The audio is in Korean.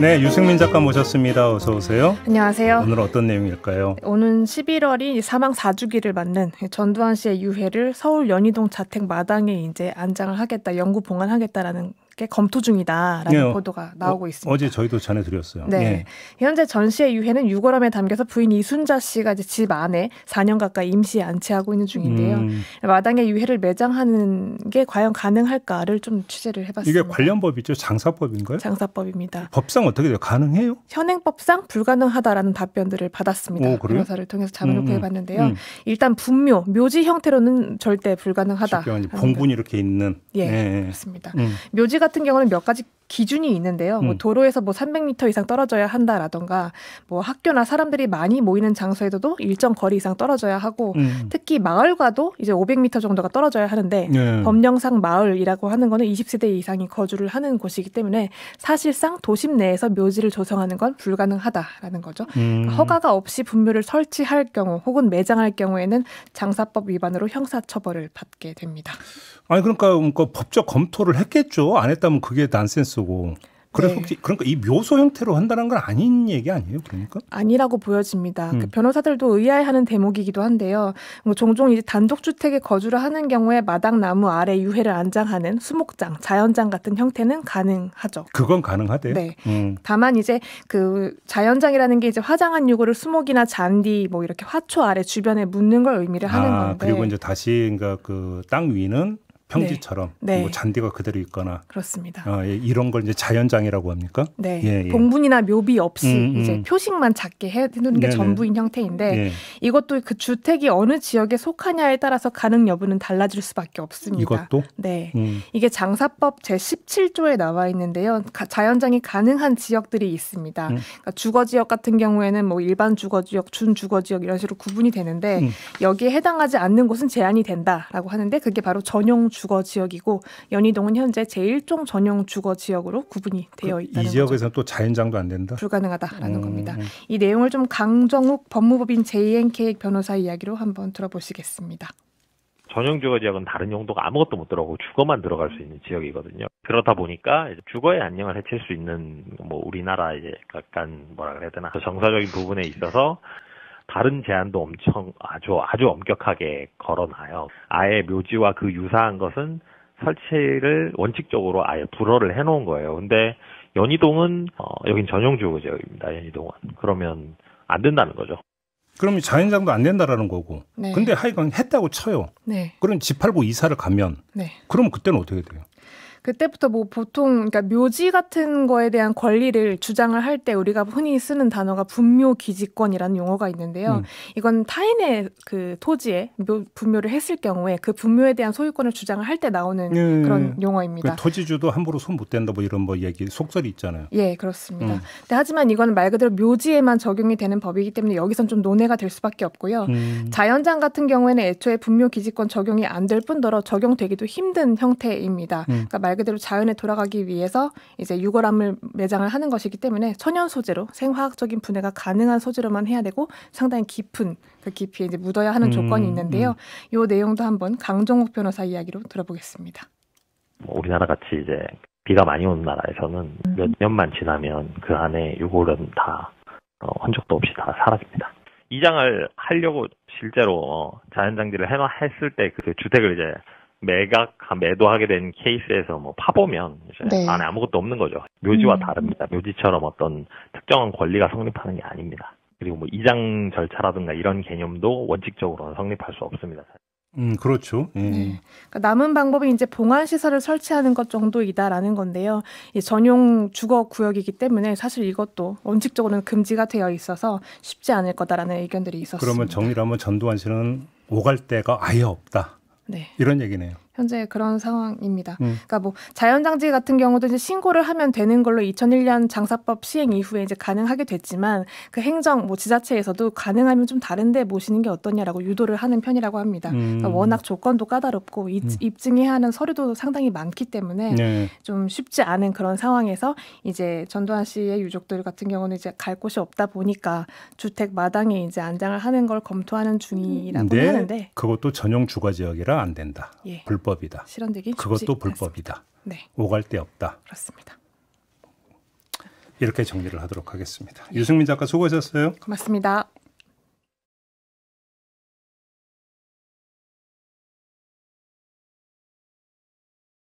네, 유승민 작가 모셨습니다. 어서 오세요. 안녕하세요. 오늘 어떤 내용일까요? 오는 11월이 사망 4주기를 맞는 전두환 씨의 유해를 서울 연희동 자택 마당에 이제 안장을 하겠다, 영구 봉안하겠다라는 게 검토 중이다라는 보도가 나오고 있습니다. 어제 저희도 전해드렸어요. 네. 예. 현재 전 씨의 유해는 유골함에 담겨서 부인 이순자 씨가 이제 집 안에 4년 가까이 임시 안치하고 있는 중인데요. 마당에 유해를 매장하는 게 과연 가능할까를 좀 취재를 해봤습니다. 이게 관련 법이죠? 장사법인가요? 장사법입니다. 법상 어떻게 돼요? 가능해요? 현행법상 불가능하다라는 답변들을 받았습니다. 오, 그래요? 변호사를 통해서 자문을 구해봤는데요. 일단 분묘, 묘지 형태로는 절대 불가능하다. 봉분이 이렇게 있는. 예, 그렇습니다. 묘지 같은 경우는 몇 가지 기준이 있는데요. 뭐 도로에서 뭐 300m 이상 떨어져야 한다라던가, 뭐 학교나 사람들이 많이 모이는 장소에서도 일정 거리 이상 떨어져야 하고, 특히 마을과도 이제 500m 정도가 떨어져야 하는데, 법령상 마을이라고 하는 거는 20세대 이상이 거주를 하는 곳이기 때문에 사실상 도심 내에서 묘지를 조성하는 건 불가능하다라는 거죠. 허가가 없이 분묘를 설치할 경우 혹은 매장할 경우에는 장사법 위반으로 형사처벌을 받게 됩니다. 아니 그러니까 법적 검토를 했겠죠. 안 했다면 그게 난센스고. 그래서 혹시 그러니까 이 묘소 형태로 한다는 건 아닌 얘기 아니에요? 그러니까 아니라고 보여집니다. 그 변호사들도 의아해하는 대목이기도 한데요. 뭐 종종 이제 단독주택에 거주를 하는 경우에 마당 나무 아래 유해를 안장하는 수목장, 자연장 같은 형태는 가능하죠. 그건 가능하대요. 네. 다만 이제 그 자연장이라는 게 이제 화장한 유골을 수목이나 잔디 뭐 이렇게 화초 아래 주변에 묻는 걸 의미를 하는 건데. 그리고 이제 다시 그러니까 그 땅 위는 평지처럼 네. 뭐 잔디가 그대로 있거나 그렇습니다. 이런 걸 이제 자연장이라고 합니까? 네. 예. 봉분이나 묘비 없이 이제 표식만 작게 해두는 게 전부인 형태인데 이것도 그 주택이 어느 지역에 속하냐에 따라서 가능 여부는 달라질 수밖에 없습니다. 이것도? 네. 이게 장사법 제17조에 나와 있는데요. 자연장이 가능한 지역들이 있습니다. 그러니까 주거지역 같은 경우에는 뭐 일반 주거지역, 준주거지역 이런 식으로 구분이 되는데 여기에 해당하지 않는 곳은 제한이 된다라고 하는데 그게 바로 전용 주거지역이고 연희동은 현재 제1종 전용 주거지역으로 구분이 되어 있다는 거죠. 이 지역에서는 또 자연장도 안 된다? 불가능하다라는 겁니다. 이 내용을 좀 강정욱 법무법인 제2행케익 변호사 이야기로 한번 들어보시겠습니다. 전용 주거지역은 다른 용도가 아무것도 못 들어가고 주거만 들어갈 수 있는 지역이거든요. 그렇다 보니까 주거의 안녕을 해칠 수 있는 뭐 우리나라 이제 약간 뭐라 그래야 되나 정서적인 부분에 있어서 다른 제한도 엄청 아주 엄격하게 걸어놔요. 아예 묘지와 그 유사한 것은 설치를 원칙적으로 아예 불허를 해놓은 거예요. 근데 연희동은 여긴 전용 주거지역입니다. 연희동은 그러면 안 된다는 거죠. 그럼 자연장도 안 된다라는 거고. 네. 근데 하여간 했다고 쳐요. 네. 그럼 집 팔고 이사를 가면. 네. 그러면 그때는 어떻게 돼요? 그때부터 뭐 보통 그러니까 묘지 같은 거에 대한 권리를 주장을 할 때 우리가 흔히 쓰는 단어가 분묘기지권이라는 용어가 있는데요. 이건 타인의 그 토지에 분묘를 했을 경우에 그 분묘에 대한 소유권을 주장을 할 때 나오는 그런 용어입니다. 그 토지주도 함부로 손 못 댄다 뭐 이런 뭐 얘기 속설이 있잖아요. 예, 그렇습니다. 근데 하지만 이건 말 그대로 묘지에만 적용이 되는 법이기 때문에 여기선 좀 논외가 될 수밖에 없고요. 자연장 같은 경우에는 애초에 분묘기지권 적용이 안 될 뿐더러 적용되기도 힘든 형태입니다. 그러니까 말 그대로 자연에 돌아가기 위해서 이제 유골함을 매장을 하는 것이기 때문에 천연 소재로 생화학적인 분해가 가능한 소재로만 해야 되고 상당히 깊은 그 깊이에 이제 묻어야 하는 조건이 있는데요. 이 내용도 한번 강정욱 변호사 이야기로 들어보겠습니다. 우리나라 같이 이제 비가 많이 오는 나라에서는 몇 년만 지나면 그 안에 유골은 다 흔적도 없이 다 사라집니다. 이장을 하려고 실제로 자연장지를 했을 때 그 주택을 이제 매도하게 된 케이스에서 뭐 파보면 이제 안에 아무것도 없는 거죠. 묘지와 다릅니다. 묘지처럼 어떤 특정한 권리가 성립하는 게 아닙니다. 그리고 뭐 이장 절차라든가 이런 개념도 원칙적으로는 성립할 수 없습니다. 그렇죠. 네. 그러니까 남은 방법이 이제 봉안 시설을 설치하는 것 정도이다라는 건데요. 이 전용 주거 구역이기 때문에 사실 이것도 원칙적으로는 금지가 되어 있어서 쉽지 않을 거다라는 의견들이 있었습니다. 그러면 정리를 하면 전두환 씨는 오갈 데가 아예 없다. 네. 이런 얘기네요. 현재 그런 상황입니다. 그러니까 뭐 자연장지 같은 경우도 이제 신고를 하면 되는 걸로 2001년 장사법 시행 이후에 이제 가능하게 됐지만 그 행정 뭐 지자체에서도 가능하면 좀 다른데 모시는 게 어떠냐라고 유도를 하는 편이라고 합니다. 그러니까 워낙 조건도 까다롭고 입증해야 하는 서류도 상당히 많기 때문에 좀 쉽지 않은 그런 상황에서 이제 전두환 씨의 유족들 같은 경우는 이제 갈 곳이 없다 보니까 주택 마당에 이제 안장을 하는 걸 검토하는 중이라고 하는데 그것도 전용 주거 지역이라 안 된다. 예. 불법이다. 실현되기 그것도 불법이다. 네. 오갈 데 없다. 그렇습니다. 이렇게 정리를 하도록 하겠습니다. 유승민 작가 수고하셨어요. 고맙습니다.